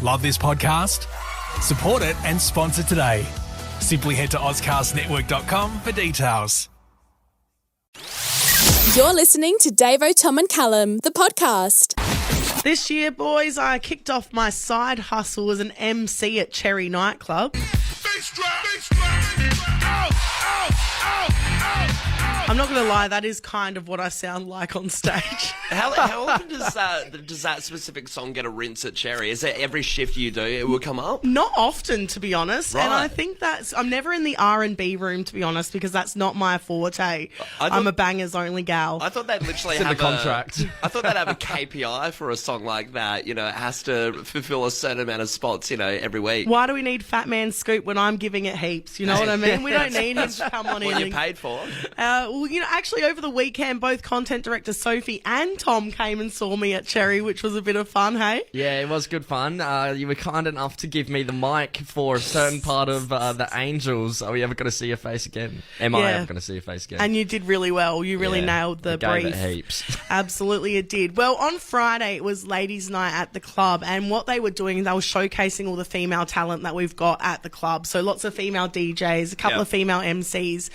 Love this podcast? Support it and sponsor today. Simply head to ozcastnetwork.com for details. You're listening to Davo, Tom and Callum, the podcast. This year, boys, I kicked off my side hustle as an MC at Cherry Nightclub. I'm not going to lie, that is kind of what I sound like on stage. How often does that specific song get a rinse at Cherry? Is it every shift you do it will come up? Not often, to be honest. Right. And I think I'm never in the R&B room, to be honest, because that's not my forte. I'm a bangers only gal. I thought they'd literally It's in have the contract. I thought they'd have a KPI for a song like that. You know, it has to fulfill a certain amount of spots, every week. Why do we need Fat Man Scoop when I'm giving it heaps? You know what I mean? We don't need him to come on in. What you paid for? Well, actually over the weekend, both content director Sophie and Tom came and saw me at Cherry, which was a bit of fun, hey? Yeah, it was good fun. You were kind enough to give me the mic for a certain part of the Angels. Are we ever going to see your face again? Am I ever going to see your face again? And you did really well. You really nailed the gave brief. it heaps. Absolutely, it did. Well, on Friday, it was ladies' night at the club, and what they were doing, they were showcasing all the female talent that we've got at the club. So lots of female DJs, a couple of female MCs.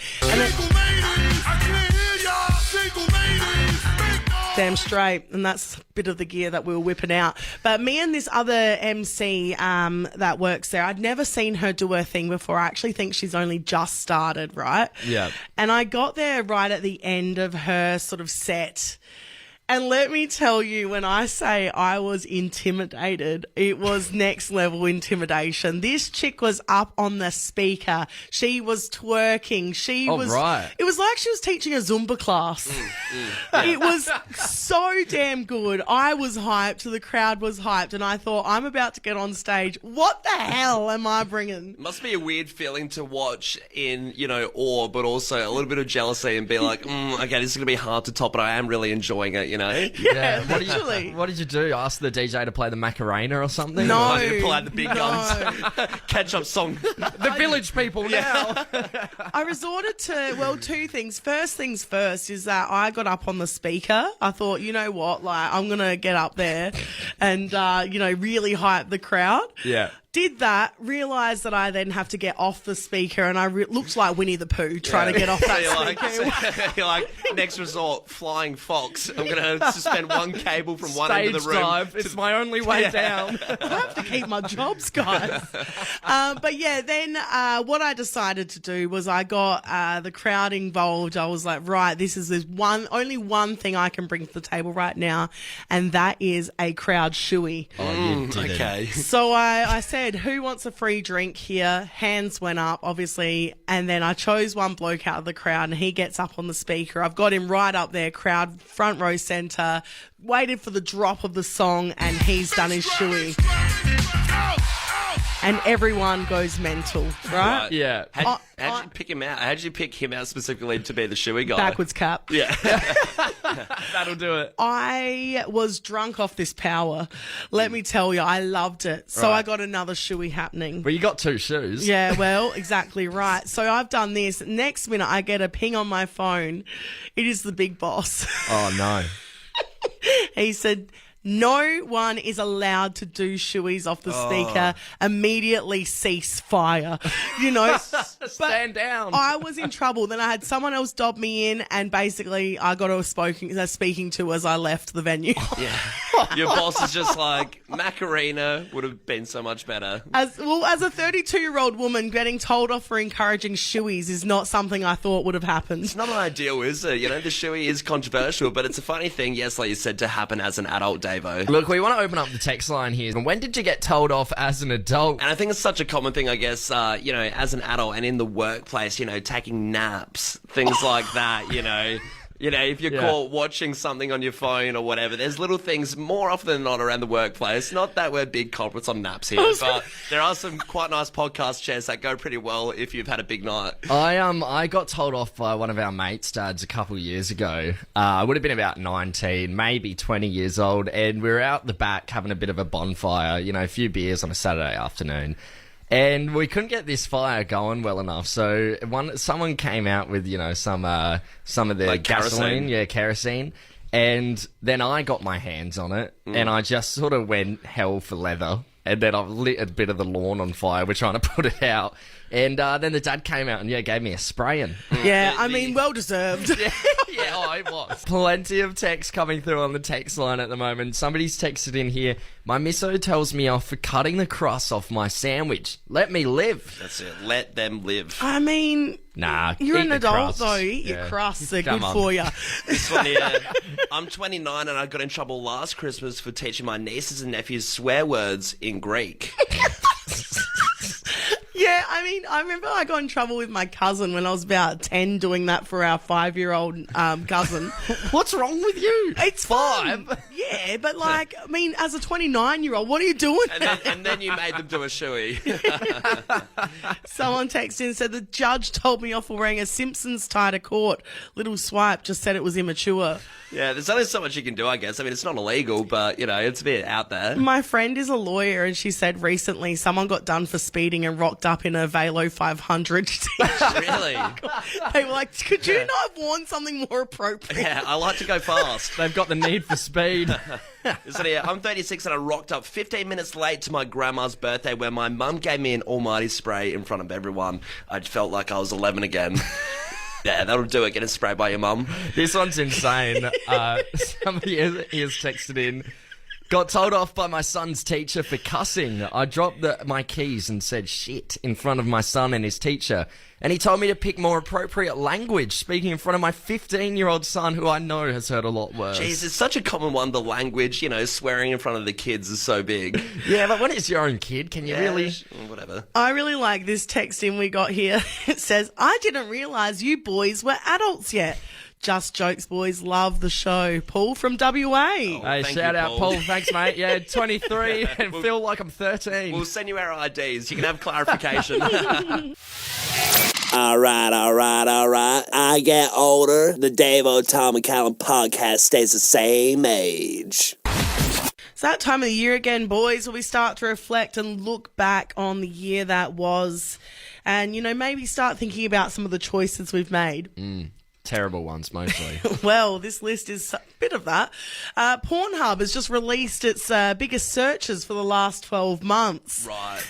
Damn straight, and that's a bit of the gear that we were whipping out. But me and this other MC that works there, I'd never seen her do her thing before. I actually think she's only just started, right? Yeah. And I got there right at the end of her sort of set. And let me tell you, when I say I was intimidated, it was next level intimidation. This chick was up on the speaker. She was twerking. Right. It was like she was teaching a Zumba class. It was so damn good. I was hyped. The crowd was hyped. And I thought, I'm about to get on stage. What the hell am I bringing? Must be a weird feeling to watch in, awe, but also a little bit of jealousy and be like, okay, this is going to be hard to top, but I am really enjoying it. Yeah, literally. What did you do? Ask the DJ to play the Macarena or something? No. I need to pull out the big guns. Catch up song. The village people now. I resorted to, two things. First things first is that I got up on the speaker. I thought, you know what, I'm going to get up there and, really hype the crowd. Yeah. Did that, realised that I then have to get off the speaker, and I looked like Winnie the Pooh trying to get off that speaker. You're like, next resort, flying fox. I'm going to suspend one cable from one end of the room. Dive. It's my only way down. I have to keep my jobs, guys. But yeah, then what I decided to do was I got the crowd involved. I was like, right, this is only one thing I can bring to the table right now, and that is a crowd shoey. Okay. So I said, who wants a free drink here? Hands went up, obviously, and then I chose one bloke out of the crowd, and he gets up on the speaker. I've got him right up there, crowd, front row centre, waited for the drop of the song, and he's done his shoey. And everyone goes mental, right? Yeah. How'd you pick him out? How'd you pick him out specifically to be the shoey guy? Backwards cap. Yeah. That'll do it. I was drunk off this power. Let me tell you, I loved it. So I got another shoey happening. Well, you got two shoes. Yeah, well, exactly right. So I've done this. Next minute, I get a ping on my phone. It is the big boss. Oh, no. He said, no one is allowed to do shoeys off the speaker. Immediately cease fire. Stand down. I was in trouble. Then I had someone else dob me in, and basically I got a speaking to as I left the venue. Yeah. Your boss is just like, Macarena would have been so much better. As a 32-year-old woman, getting told off for encouraging shoeys is not something I thought would have happened. It's not ideal, is it? The shoey is controversial, but it's a funny thing, yes, like you said, to happen as an adult, Davo. Look, we want to open up the text line here. When did you get told off as an adult? And I think it's such a common thing, I guess, as an adult and in the workplace, taking naps, things like that, if you're caught watching something on your phone or whatever, there's little things more often than not around the workplace. Not that we're big culprits on naps here, but there are some quite nice podcast chairs that go pretty well if you've had a big night. I got told off by one of our mates' dads a couple of years ago. I would have been about 19, maybe 20 years old, and we were out the back having a bit of a bonfire, a few beers on a Saturday afternoon. And we couldn't get this fire going well enough, so someone came out with some of the like gasoline, kerosene, and then I got my hands on it, and I just sort of went hell for leather. and then I've lit a bit of the lawn on fire. We're trying to put it out. And then the dad came out and, gave me a spraying. Yeah, I mean, well deserved. It was. Plenty of text coming through on the text line at the moment. Somebody's texted in here, my misso tells me off for cutting the crust off my sandwich. Let me live. That's it. Let them live. I mean, Nah, you're eat an the adult, crust. though. Eat your crusts. They're Come good on. for you. This one here, I'm 29 and I got in trouble last Christmas for teaching my nieces and nephews swear words in Greek. Yeah, I mean, I remember I got in trouble with my cousin when I was about 10 doing that for our 5-year-old cousin. What's wrong with you? It's fun. Yeah, but like, I mean, as a 29-year-old, what are you doing? And then you made them do a shoey. Someone texted in and said, the judge told me off for wearing a Simpsons tie to court. Little swipe just said it was immature. Yeah, there's only so much you can do, I guess. I mean, it's not illegal, but, it's a bit out there. My friend is a lawyer and she said recently someone got done for speeding and rocked up in a Velo 500 Really? They were like, could you not have worn something more appropriate? Yeah, I like to go fast. They've got the need for speed. So yeah, I'm 36 and I rocked up 15 minutes late to my grandma's birthday where my mum gave me an almighty spray in front of everyone. I felt like I was 11 again. Yeah, that'll do it. Getting sprayed by your mum. This one's insane. Somebody has texted in. Got told off by my son's teacher for cussing. I dropped my keys and said shit in front of my son and his teacher. And he told me to pick more appropriate language, speaking in front of my 15-year-old son, who I know has heard a lot worse. Jeez, it's such a common one, the language, swearing in front of the kids is so big. Yeah, but when it's your own kid, can you really... Whatever. I really like this text in we got here. It says, I didn't realise you boys were adults yet. Just jokes, boys. Love the show. Paul from WA. Hey, Thank shout you, out, Paul. Paul. Thanks, mate. Yeah, 23 and feel like I'm 13. We'll send you our IDs. You can have clarification. All right. I get older. The Davo, Tom, and Callum podcast stays the same age. It's that time of the year again, boys, where we start to reflect and look back on the year that was and, maybe start thinking about some of the choices we've made. Terrible ones, mostly. Well, this list is a bit of that. Pornhub has just released its biggest searches for the last 12 months. Right.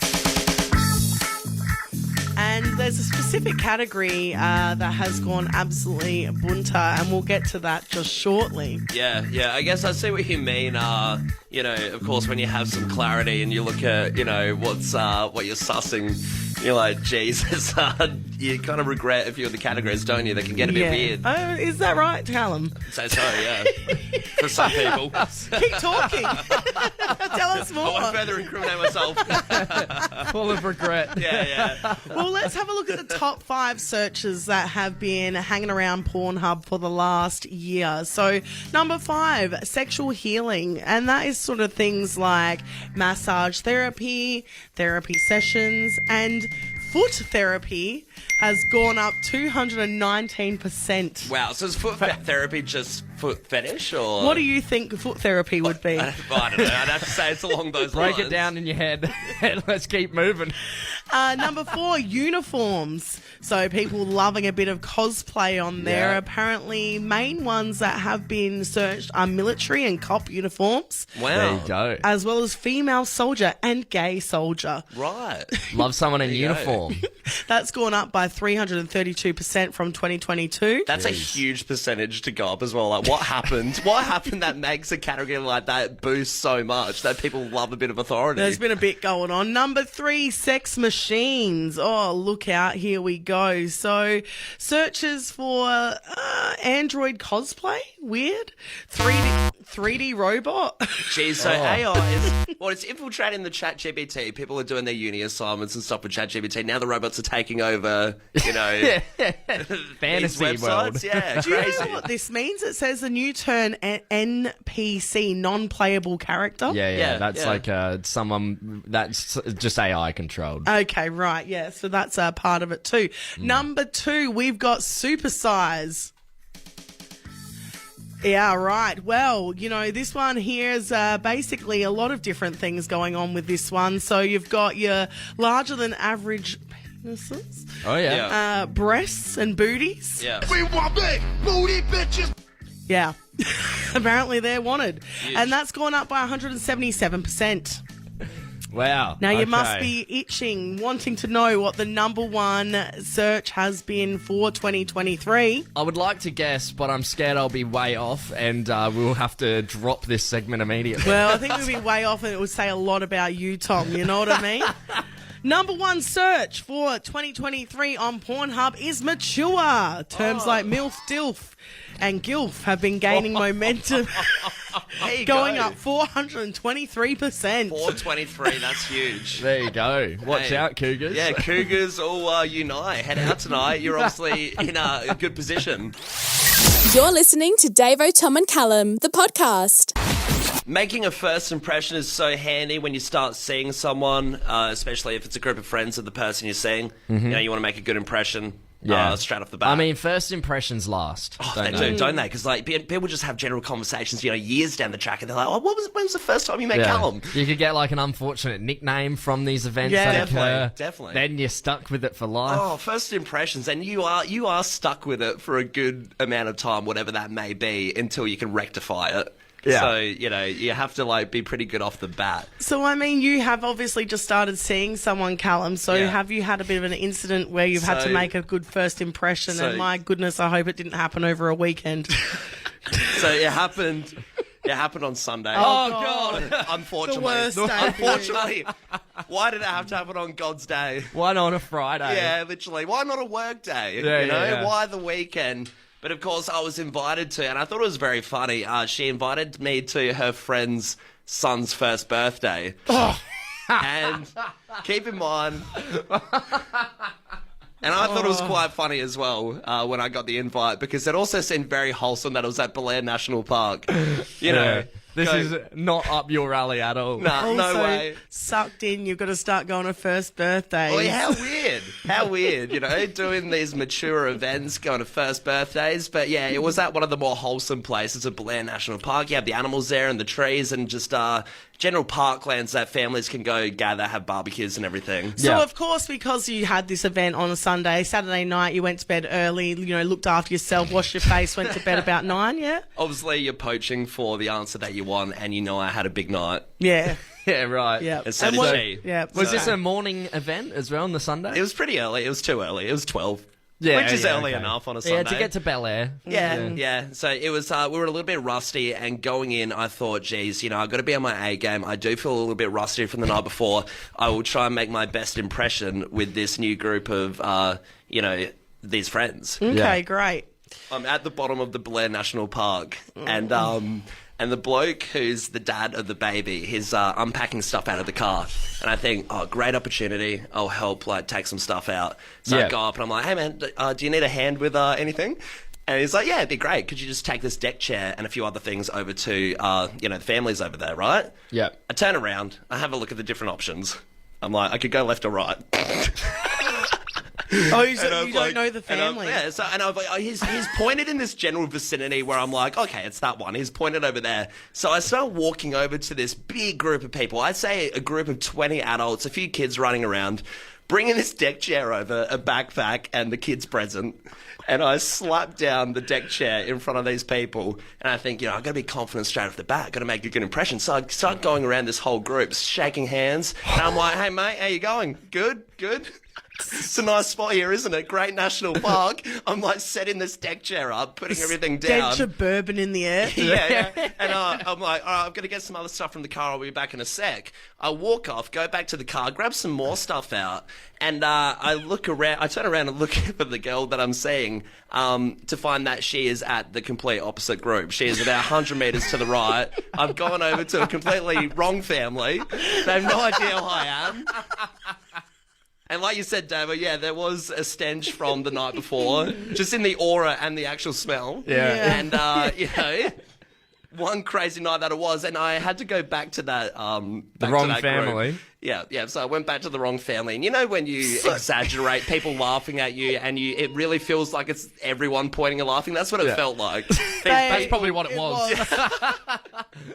And there's a specific category that has gone absolutely bunter, and we'll get to that just shortly. Yeah. I guess I see what you mean. Of course, when you have some clarity and you look at, what you're sussing, you're like, Jesus, you kind of regret a few of the categories, don't you? They can get a bit weird. Oh, is that right, Callum? So sorry, yeah. For some people. Keep talking. Tell us I more. won't further incriminate myself. Full of regret. Yeah. Well, let's have a look at the top 5 searches that have been hanging around Pornhub for the last year. So, number 5, sexual healing. And that is sort of things like massage therapy sessions, and foot therapy has gone up 219%. Wow, so is foot therapy just foot fetish, or...? What do you think foot therapy would be? I don't know. I'd have to say it's along those lines. Break it down in your head and let's keep moving. Number 4, uniforms. So people loving a bit of cosplay on there. Yeah. Apparently, main ones that have been searched are military and cop uniforms, Wow. There you go. as well as female soldier and gay soldier. Right. Love someone in you go. uniform. That's gone up by 332% from 2022. That's a huge percentage to go up as well. Like, what happened? What happened that makes a category like that boost so much that people love a bit of authority? There's been a bit going on. Number 3, sex machines. Oh, look out. Here we go. So, searches for Android cosplay. Weird. 3D robot. Geez, so AI is... Well, it's infiltrating the chat GPT. People are doing their uni assignments and stuff with chat GPT. Now the robots are taking over, Fantasy these websites. world. Yeah, Do you crazy. know what this means? It says the new term NPC, non-playable character. Yeah, that's yeah. like someone that's just AI controlled. Okay, right, yeah. So that's a part of it too. Number 2, we've got supersize. Yeah, right. Well, this one here is basically a lot of different things going on with this one. So you've got your larger than average penises, Oh, yeah. breasts and booties. Yeah. We want big booty bitches. Yeah. Apparently they're wanted. And that's gone up by 177%. Wow. Now, you okay. must be itching, wanting to know what the number one search has been for 2023. I would like to guess, but I'm scared I'll be way off, and we'll have to drop this segment immediately. Well, I think we'll be way off, and it would say a lot about you, Tom. You know what I mean? Number one search for 2023 on Pornhub is mature. Terms like MILF, DILF, and GILF have been gaining momentum, There you going go. up 423%. 423, that's huge. There you go. Watch Hey. out, Cougars. Yeah, Cougars all unite. Head out tonight. You're obviously in a good position. You're listening to Davo, Tom and Callum, the podcast. Making a first impression is so handy when you start seeing someone, especially if it's a group of friends of the person you're seeing. You know, you want to make a good impression straight off the bat. I mean, first impressions last. They do, don't they? Because like people just have general conversations, years down the track, and they're like, "Oh, when was the first time you met Callum?" You could get like an unfortunate nickname from these events Yeah, that occur. definitely. Then you're stuck with it for life. Oh, first impressions, and you are stuck with it for a good amount of time, whatever that may be, until you can rectify it. Yeah. So, you have to be pretty good off the bat. So, I mean, you have obviously just started seeing someone, Callum. So, Yeah. have you had a bit of an incident where you've had to So- make a good first impression? so- And my goodness, I hope it didn't happen over a weekend. So it happened on Sunday. Oh, God. Unfortunately. The worst day for you. Unfortunately. Why did it have to happen on God's day? Why not on a Friday? Yeah, literally. Why not a work day? Yeah, yeah. Why the weekend? But of course, I was invited to, and I thought it was very funny. She invited me to her friend's son's first birthday. And keep in mind, and I thought it was quite funny as well when I got the invite, because it also seemed very wholesome that it was at Belair National Park. This go- is not up your alley at all. Nah, no Also, way. sucked in, you've got to start going to first birthdays. Oh, yeah, how weird. How weird, doing these mature events, going to first birthdays. But yeah, it was at one of the more wholesome places at Belair National Park. You have the animals there and the trees and just general parklands that families can go gather, have barbecues and everything. So, Yeah. of course, because you had this event on a Sunday, Saturday night, you went to bed early, looked after yourself, washed your face, went to bed about 9, yeah? Obviously, you're poaching for the answer that you want, and I had a big night. Yeah. Yeah, right. Yeah. And so And did what- she. Yeah. Was so- this a morning event as well on the Sunday? It was pretty early. It was too early. It was 12. Yeah, Which is yeah, early okay. enough on a Sunday. Yeah, to get to Bel Air. Yeah. So it was, we were a little bit rusty, and going in, I thought, geez, I've got to be on my A game. I do feel a little bit rusty from the night before. I will try and make my best impression with this new group of, these friends. Okay, Yeah. great. I'm at the bottom of the Blair National Park, and the bloke who's the dad of the baby, he's unpacking stuff out of the car. And I think, oh, great opportunity. I'll help, take some stuff out. So Yeah. I go up and I'm like, hey, man, do you need a hand with anything? And he's like, yeah, it'd be great. Could you just take this deck chair and a few other things over to, the families over there, right? Yeah. I turn around. I have a look at the different options. I'm like, I could go left or right. Oh, you And I'm don't like- know the and I'm- family. yeah, so, and I'm like, he's pointed in this general vicinity where I'm like, okay, it's that one. He's pointed over there. So I start walking over to this big group of people. I'd say a group of 20 adults, a few kids running around, bringing this deck chair over, a backpack, and the kids' present. And I slap down the deck chair in front of these people. And I think, I've got to be confident straight off the bat. Got to make a good impression. So I start going around this whole group, shaking hands. And I'm like, hey, mate, how you going? Good? It's a nice spot here, isn't it? Great national park. I'm setting this deck chair up, putting everything down. Stench of bourbon in the air. Yeah. And I'm like, all right, I'm going to get some other stuff from the car. I'll be back in a sec. I walk off, go back to the car, grab some more stuff out. And I look around. I turn around and look for the girl that I'm seeing to find that she is at the complete opposite group. She is about 100 metres to the right. I've gone over to a completely wrong family. They have no idea who I am. And like you said, Davo, yeah, there was a stench from the night before, just in the aura and the actual smell. Yeah. And, one crazy night that it was, and I had to go back to that back wrong to that family. group. Yeah. So I went back to the wrong family, and when you exaggerate, people laughing at you, and it really feels like it's everyone pointing and laughing. That's what it felt like. That's probably what it was.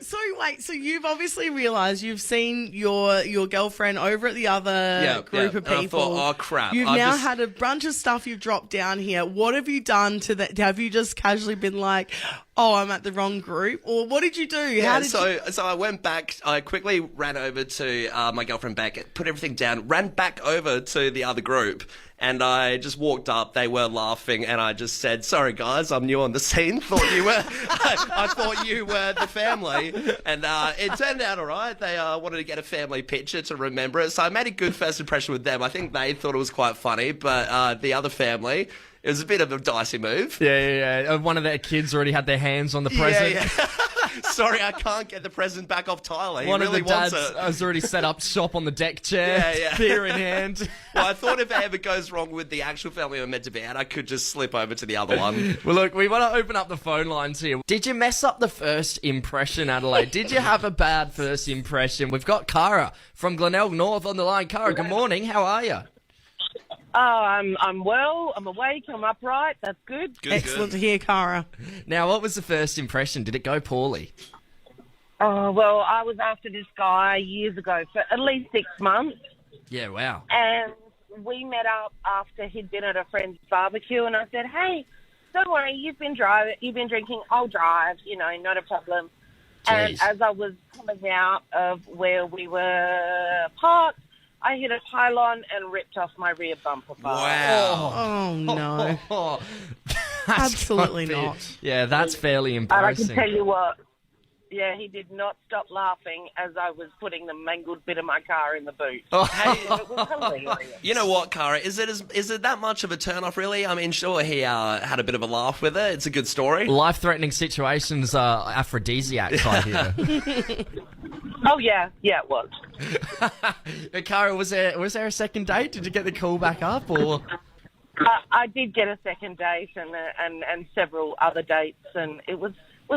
So wait, so you've obviously realised you've seen your girlfriend over at the other group of And I people. thought, oh crap! You've I've now just- had a bunch of stuff you've dropped down here. What have you done to that? Have you just casually been like, oh, I'm at the wrong group? Or what did you do? Yeah, so I went back. I quickly ran over to my girlfriend's girlfriend back, put everything down, ran back over to the other group. And I just walked up. They were laughing, and I just said, "Sorry, guys, I'm new on the scene. Thought you were, I thought you were the family." And it turned out all right. They wanted to get a family picture to remember it, so I made a good first impression with them. I think they thought it was quite funny, but the other family, it was a bit of a dicey move. Yeah. One of their kids already had their hands on the present. Yeah. Sorry, I can't get the present back off Tyler. He One really of the dads wants it. has already set up shop on the deck chair, Yeah. beer in hand. Well, I thought if it ever goes wrong with the actual family I'm meant to be at, I could just slip over to the other one. Well, look, we want to open up the phone lines here. Did you mess up the first impression, Adelaide? Did you have a bad first impression? We've got Cara from Glenelg North on the line. Cara, good morning. How are you? Oh, I'm well. I'm awake. I'm upright. That's good. Excellent to hear, Cara. Now, what was the first impression? Did it go poorly? Oh, well, I was after this guy years ago for at least 6 months, Yeah, wow. and we met up after he'd been at a friend's barbecue, and I said, "Hey, don't worry, you've been drinking. I'll drive. Not a problem." And Jeez. as I was coming out of where we were parked, I hit a pylon and ripped off my rear bumper bar. Wow. Oh, no. That's Absolutely gotta be- not. Yeah, that's fairly And I can embarrassing. tell you what, yeah, he did not stop laughing as I was putting the mangled bit of my car in the boot. It was hilarious. You know what, Cara? Is it that much of a turn-off, really? I mean, sure, he had a bit of a laugh with it. It's a good story. Life-threatening situations are aphrodisiacs, I hear. Oh, yeah, it was. Cara, was there a second date? Did you get the call back up, or? I did get a second date and several other dates, and it was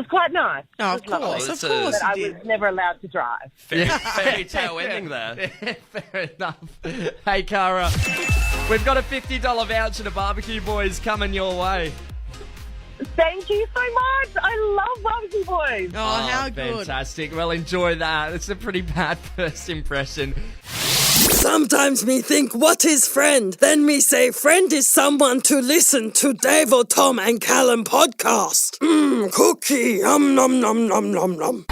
quite nice. Oh, It of was lovely. course, It's of course But I you was did. never allowed to drive. Fairy tale ending there. Fair enough. Hey, Cara, we've got a $50 voucher to Barbecue Boys coming your way. Thank you so much. I love Barbecue Boys. Oh, how good. Fantastic. Well, enjoy that. It's a pretty bad first impression. Sometimes me think, what is friend? Then me say, friend is someone to listen to Davo, Tom and Callum podcast. Cookie, nom nom nom nom nom.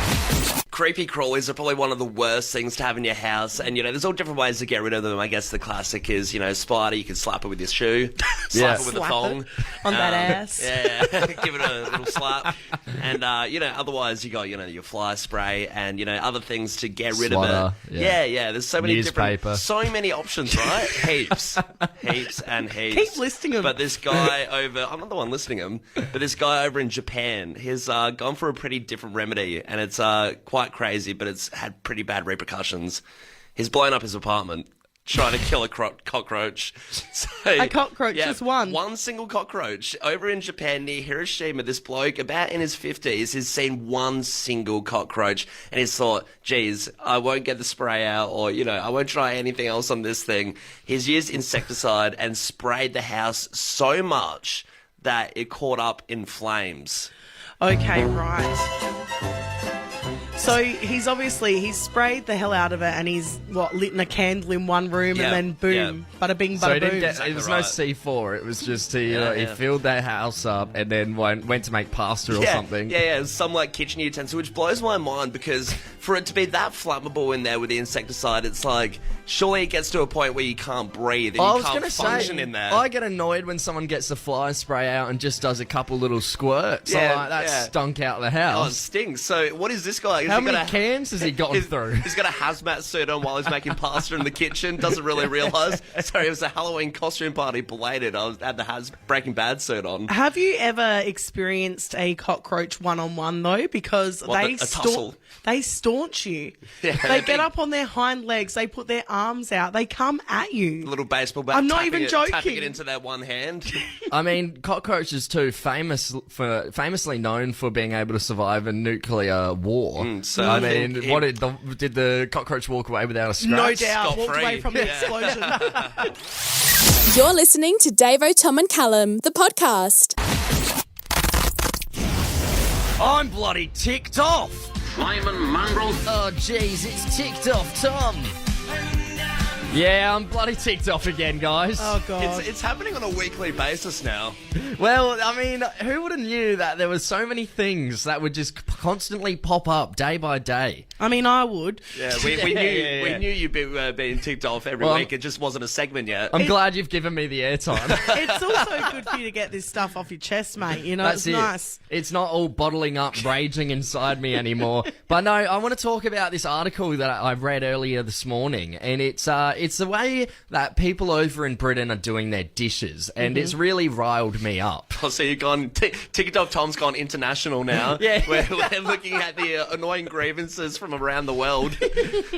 Creepy crawlies are probably one of the worst things to have in your house, and there's all different ways to get rid of them. I guess the classic is, spider. You can slap it with your shoe, slap it with a Slap thong it on that ass. Yeah, give it a little slap, and otherwise you got your fly spray and other things to get rid Swatter, of it. Yeah. There's so many Newspaper. so many options, right? Heaps and heaps. Keep listing them. But this guy I'm not the one listing them, but this guy over in Japan, he's gone for a pretty different remedy, and it's quite crazy, but it's had pretty bad repercussions. He's blown up his apartment trying to kill a cockroach. So, A cockroach, just one? One single cockroach. Over in Japan near Hiroshima, this bloke, about in his 50s, has seen one single cockroach, and he's thought, geez, I won't get the spray out, or, I won't try anything else on this thing. He's used insecticide and sprayed the house so much that it caught up in flames. Okay, right. So he's sprayed the hell out of it, and he's lit a candle in one room, Yeah, and then boom, bada bing, So bada he didn't boom. get, Exactly it was right. no C4. It was just he Yeah. filled that house up and then went to make pasta or something. Yeah, some kitchen utensil, which blows my mind because for it to be that flammable in there with the insecticide, it's like, surely it gets to a point where you can't breathe and I you was can't going to function say, in there. I get annoyed when someone gets the fly spray out and just does a couple little squirts. Yeah, I'm like, that yeah. stunk out the Oh, it house. stings. So what is this guy? How many cans has he gotten through? He's got a hazmat suit on while he's making pasta in the kitchen. Doesn't really realise. Sorry, it was a Halloween costume party. Belated. I had the Breaking Bad suit on. Have you ever experienced a cockroach one-on-one, though? Because What, they a tussle? they staunch you. Yeah, they they're get big. up on their hind legs. They put their arms out. They come at you. Little baseball bat. I'm not tapping even it, joking. Tapping it into that one hand. I mean, cockroaches too, famously known for being able to survive a nuclear war. so I I mean, think did the cockroach walk away without a scratch? No doubt. Walked Scot-free. away from the Yeah. explosion. You're listening to Davo, Tom and Callum, the podcast. I'm bloody ticked off. Simon Mongrel. Oh, jeez, it's ticked off, Tom. Yeah, I'm bloody ticked off again, guys. Oh, God. It's happening on a weekly basis now. Well, I mean, who would have knew that there were so many things that would just constantly pop up day by day? I mean, I would. Yeah, we knew you'd be being ticked off every week. It just wasn't a segment yet. I'm glad you've given me the airtime. It's also good for you to get this stuff off your chest, mate. You know, That's it's nice. It's not all bottling up, raging inside me anymore. But no, I want to talk about this article that I read earlier this morning, and it's the way that people over in Britain are doing their dishes, and it's really riled me up. Oh, so you've gone, TikTok Tom's gone international now. Yeah. We're looking at the annoying grievances from around the world.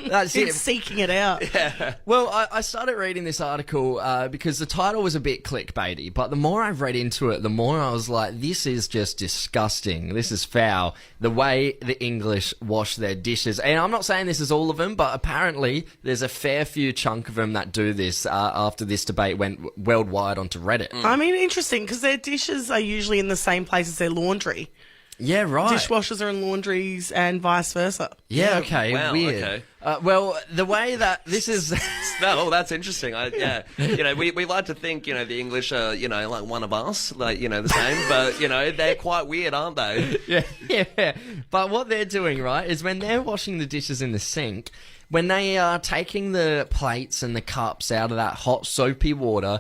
That's it. It's seeking it out. Yeah. Well, I started reading this article because the title was a bit clickbaity, but the more I read into it, the more I was like, this is just disgusting. This is foul. The way the English wash their dishes. And I'm not saying this is all of them, but apparently there's a fair few chunk of them that do this after this debate went worldwide onto Reddit. I mean, interesting, because their dishes are usually in the same place as their laundry. Yeah, right. Dishwashers are in laundries and vice versa. Yeah, okay, Wow, weird. okay. Well, the way that this is... No, that's interesting. Yeah. We like to think, the English are, like one of us, like, the same, but, they're quite weird, aren't they? Yeah. But what they're doing, right, is when they're washing the dishes in the sink, when they are taking the plates and the cups out of that hot, soapy water,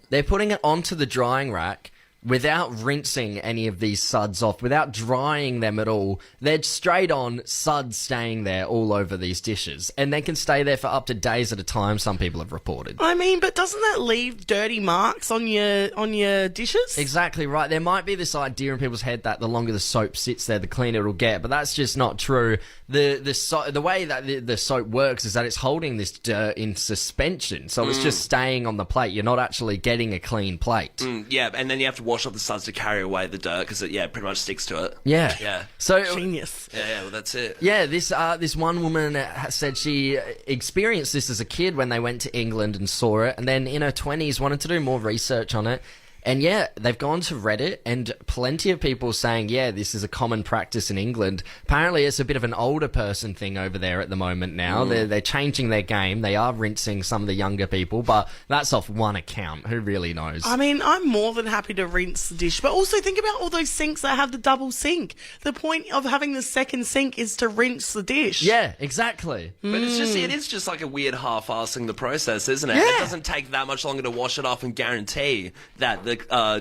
they're putting it onto the drying rack without rinsing any of these suds off, without drying them at all. They're straight on suds staying there all over these dishes. And they can stay there for up to days at a time, some people have reported. I mean, but doesn't that leave dirty marks on your dishes? Exactly right. There might be this idea in people's head that the longer the soap sits there, the cleaner it'll get, but that's just not true. The way that the soap works is that it's holding this dirt in suspension, so it's just staying on the plate. You're not actually getting a clean plate. Yeah, and then you have to wash off the suds to carry away the dirt because it pretty much sticks to it. Yeah. So genius. Yeah, well, that's it. Yeah, this one woman said she experienced this as a kid when they went to England and saw it, and then in her 20s wanted to do more research on it. And yeah, they've gone to Reddit, and plenty of people saying, yeah, this is a common practice in England. Apparently, it's a bit of an older person thing over there at the moment now. They're changing their game. They are rinsing some of the younger people, but that's off one account. Who really knows? I mean, I'm more than happy to rinse the dish, but also think about all those sinks that have the double sink. The point of having the second sink is to rinse the dish. Yeah, exactly. But it is just like a weird half-assing the process, isn't it? Yeah. It doesn't take that much longer to wash it off and guarantee that the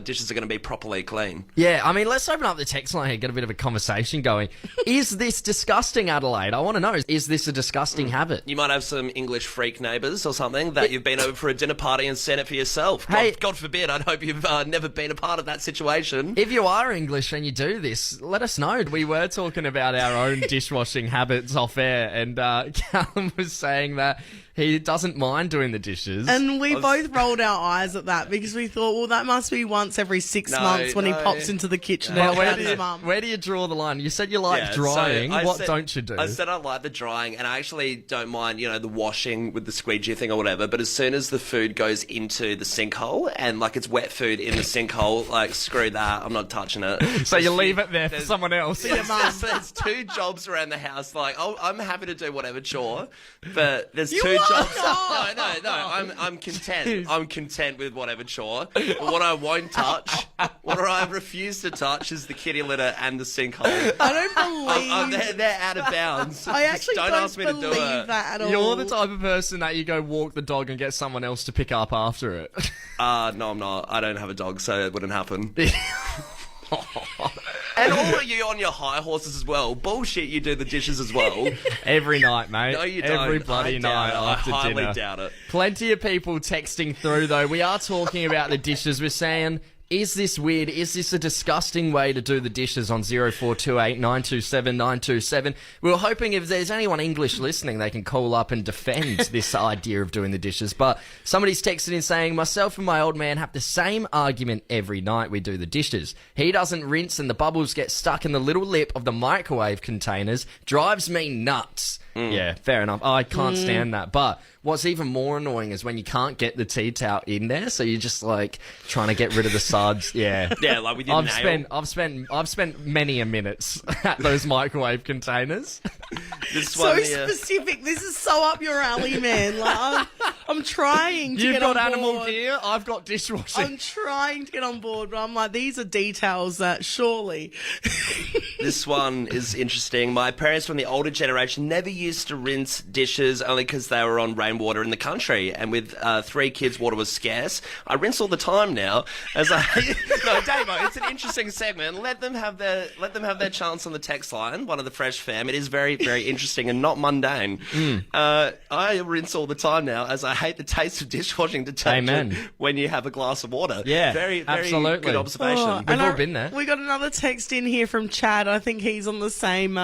dishes are going to be properly clean. Yeah, I mean, let's open up the text line here, get a bit of a conversation going. Is this disgusting, Adelaide? I want to know, is this a disgusting habit? You might have some English freak neighbours or something that you've been over for a dinner party and sent it for yourself. Hey. God forbid, I'd hope you've never been a part of that situation. If you are English and you do this, let us know. We were talking about our own dishwashing habits off air, and Callum was saying that he doesn't mind doing the dishes. And we both rolled our eyes at that because we thought, well, that must be once every 6 months when he pops into the kitchen and Well, helps his mum. where do you draw the line? You said you like Yeah, drying. so What don't you do? I said I like the drying, and I actually don't mind, the washing with the squeegee thing or whatever, but as soon as the food goes into the sinkhole and, like, it's wet food in the sinkhole, like, screw that, I'm not touching it. So you leave it there for someone else. There's two jobs around the house, like, I'm happy to do whatever chore, but there's two jobs. No, I'm content. I'm content with whatever chore. But what I won't touch, what I refuse to touch is the kitty litter and the sinkhole. I don't believe... They're out of bounds. I actually don't ask me to do believe it. that at all. You're the type of person that you go walk the dog and get someone else to pick up after it. No, I'm not. I don't have a dog, so it wouldn't happen. And all of you on your high horses as well. Bullshit, you do the dishes as well. Every night, mate. No, you don't. Every bloody night after I dinner. highly doubt it. Plenty of people texting through, though. We are talking about the dishes. We're saying, is this weird? Is this a disgusting way to do the dishes on 0428 927 927? We were hoping if there's anyone English listening, they can call up and defend this idea of doing the dishes. But somebody's texted in saying, myself and my old man have the same argument every night we do the dishes. He doesn't rinse and the bubbles get stuck in the little lip of the microwave containers. Drives me nuts. Yeah, fair enough. I can't stand that. But what's even more annoying is when you can't get the tea towel in there, so you're just like trying to get rid of the suds. Yeah, yeah, like with your nail. I've spent many a minutes at those microwave containers. Specific. This is so up your alley, man. Like I'm trying to get on board. You've got animal gear. I've got dishwashing. I'm trying to get on board, but I'm like, these are details that surely. This one is interesting. My parents from the older generation never used to rinse dishes only because they were on rainwater in the country. And with 3 kids, water was scarce. I rinse all the time now. As I no, Davo, it's an interesting segment. Let them have their chance on the text line. One of the fresh fam. It is very, very interesting and not mundane. I rinse all the time now, as I hate the taste of dishwashing detergent when you have a glass of water. Yeah, very, very absolutely. good observation. We've all been there. We got another text in here from Chad. I think he's on the same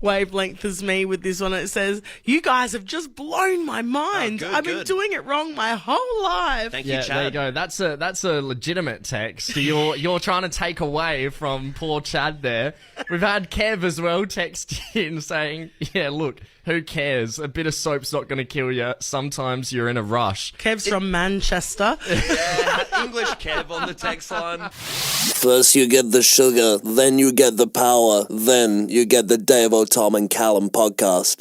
wavelength as me with this one. It says, "You guys have just blown my mind. I've been doing it wrong my whole life." Thank you, Chad. There you go. That's a legitimate text. You're trying to take away from poor Chad there. We've had Kev as well text in saying, "Yeah, look, who cares? A bit of soap's not going to kill you. Sometimes you're in a rush." Kev's from Manchester. Yeah, English Kev on the text line. First you get the sugar, then you get the power, then you get the Davo, Tom and Callum podcast.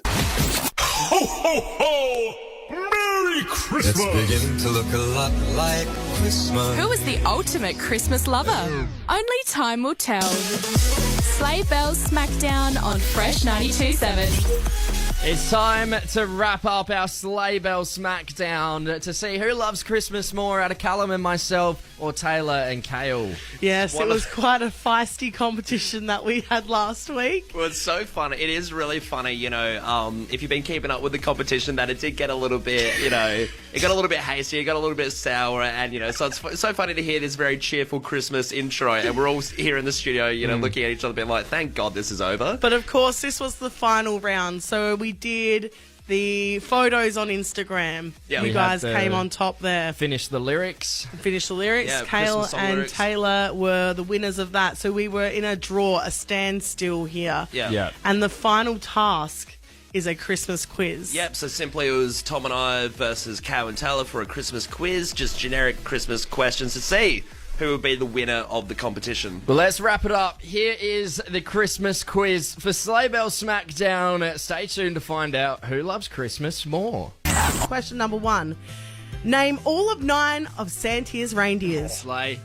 Ho, ho, ho! Merry Christmas! It's beginning to look a lot like Christmas. Who is the ultimate Christmas lover? Only time will tell. Sleighbell Smackdown on Fresh 92.7. It's time to wrap up our Sleighbell Smackdown to see who loves Christmas more out of Callum and myself, or Taylor and Kale. Yes, it was quite a feisty competition that we had last week. Well, it's so funny. It is really funny, if you've been keeping up with the competition, that it did get a little bit, it got a little bit hasty, it got a little bit sour, and, so it's so funny to hear this very cheerful Christmas intro, and we're all here in the studio, looking at each other being like, thank God this is over. But, of course, this was the final round, so we did the photos on Instagram. Yeah, you guys came on top there. Finish the lyrics. Yeah, Kale and lyrics. Taylor were the winners of that. So we were in a draw, a standstill here. Yeah. And the final task is a Christmas quiz. Yep, so simply it was Tom and I versus Kale and Taylor for a Christmas quiz, just generic Christmas questions to see who would be the winner of the competition. Well, let's wrap it up. Here is the Christmas quiz for Sleighbell Smackdown. Stay tuned to find out who loves Christmas more. Question number 1. Name all of 9 of Santa's reindeers. Sleigh.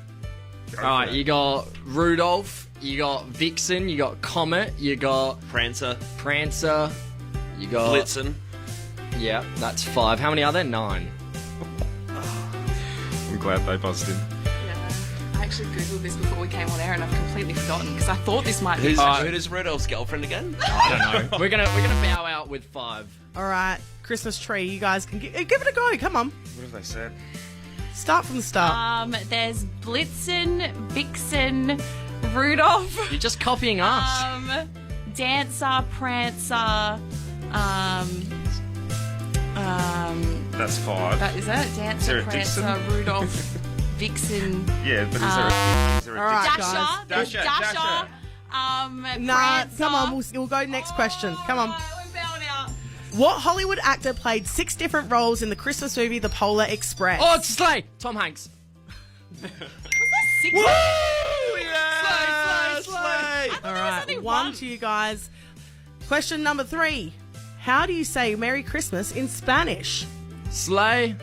All right, you got Rudolph, you got Vixen, you got Comet, you got Prancer. You got... Blitzen. Yeah, that's 5. How many are there? 9. I'm glad they buzzed in. I actually googled this before we came on air and I've completely forgotten because I thought this might be... Who is Rudolph's girlfriend again? I don't know. We're gonna bow out with 5. All right, Christmas tree. You guys can give it a go. Come on. What have they said? Start from the start. There's Blitzen, Vixen, Rudolph. You're just copying us. Dancer, Prancer, That's 5. that is it? Dancer, Is there a Prancer, Dixon? Rudolph, Vixen, Yeah, but is there a All right, Dasher, guys. there's Dasher. Dasher, Nah, Prancer. come on. We'll go next question. Come on. We're bowing out. What Hollywood actor played 6 different roles in the Christmas movie The Polar Express? Oh, it's Sleigh. Tom Hanks. Was that 6? Woo! Slay. All right, 1 to you guys. Question number 3. How do you say Merry Christmas in Spanish? Sleigh.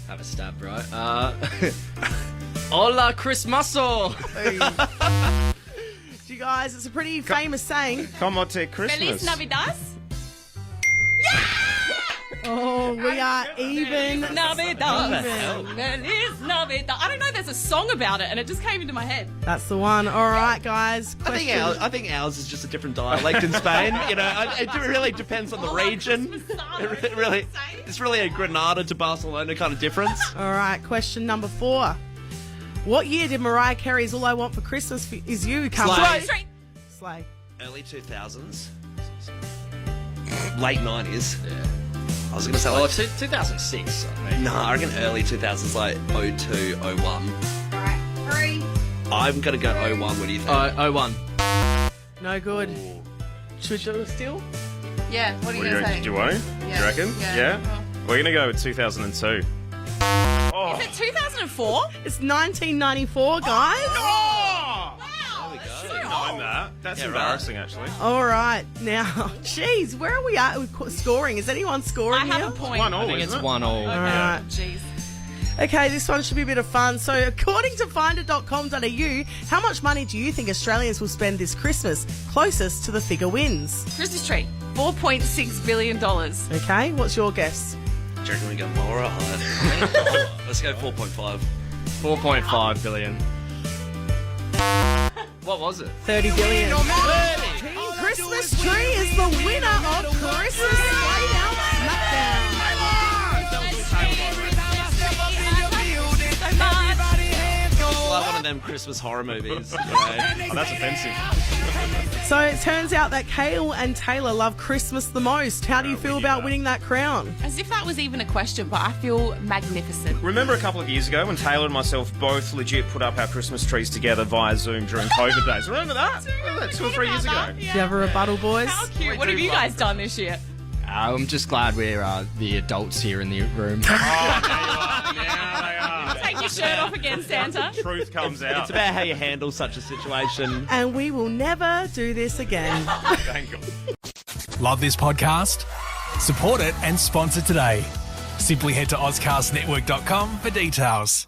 Have a stab, bro. Hola Christmaso. You guys, it's a pretty famous saying. Como te Christmas. Feliz Navidad. Oh, we are even. Navidad. Feliz Navidad. I don't know, there's a song about it and it just came into my head. That's the one. All right, guys. I think ours is just a different dialect in Spain. It really depends on the region. It's really a Granada to Barcelona kind of difference. All right, question number 4. What year did Mariah Carey's All I Want for Christmas Is You come out? Slay. Early 2000s. Late 90s. Yeah. I was going to say 2006. I think. No, I reckon early 2000s, like 02, 01. Alright, 3. I'm going to go 01. What do you think? 01. No good. Should we do it still? Yeah, what are you going to say? Do you want to? Yeah. Do you reckon? Yeah. We're going to go with 2002. Oh. Is it 2004? It's 1994, guys. Wow! Knowing that. That's embarrassing, actually. All right, now, jeez, where are we at with scoring? Is anyone scoring I have here? a point. 1-1, I think it's isn't it? 1-1. All right. Jeez. Okay, this one should be a bit of fun. So, according to finder.com.au, how much money do you think Australians will spend this Christmas? Closest to the figure wins. Christmas tree, $4.6 billion. Okay, what's your guess? Do you reckon we go more or higher? Let's go 4.5. 4.5 billion. What was it? 30 billion. Team Christmas Tree is the winner of Christmas Sleighbell Smackdown. Like one of them Christmas horror movies. You know? Oh, that's offensive. So it turns out that Kale and Taylor love Christmas the most. How do you feel about winning that crown? As if that was even a question, but I feel magnificent. Remember a couple of years ago when Taylor and myself both legit put up our Christmas trees together via Zoom during COVID days? Remember that? 2 or 3 years ago. Do you have a rebuttal, boys? How cute. What have you guys done this year? I'm just glad we're the adults here in the room. Take your shirt off again, Santa. Truth comes out. It's about how you handle such a situation. And we will never do this again. Thank God. Love this podcast? Support it and sponsor today. Simply head to AuscastNetwork.com for details.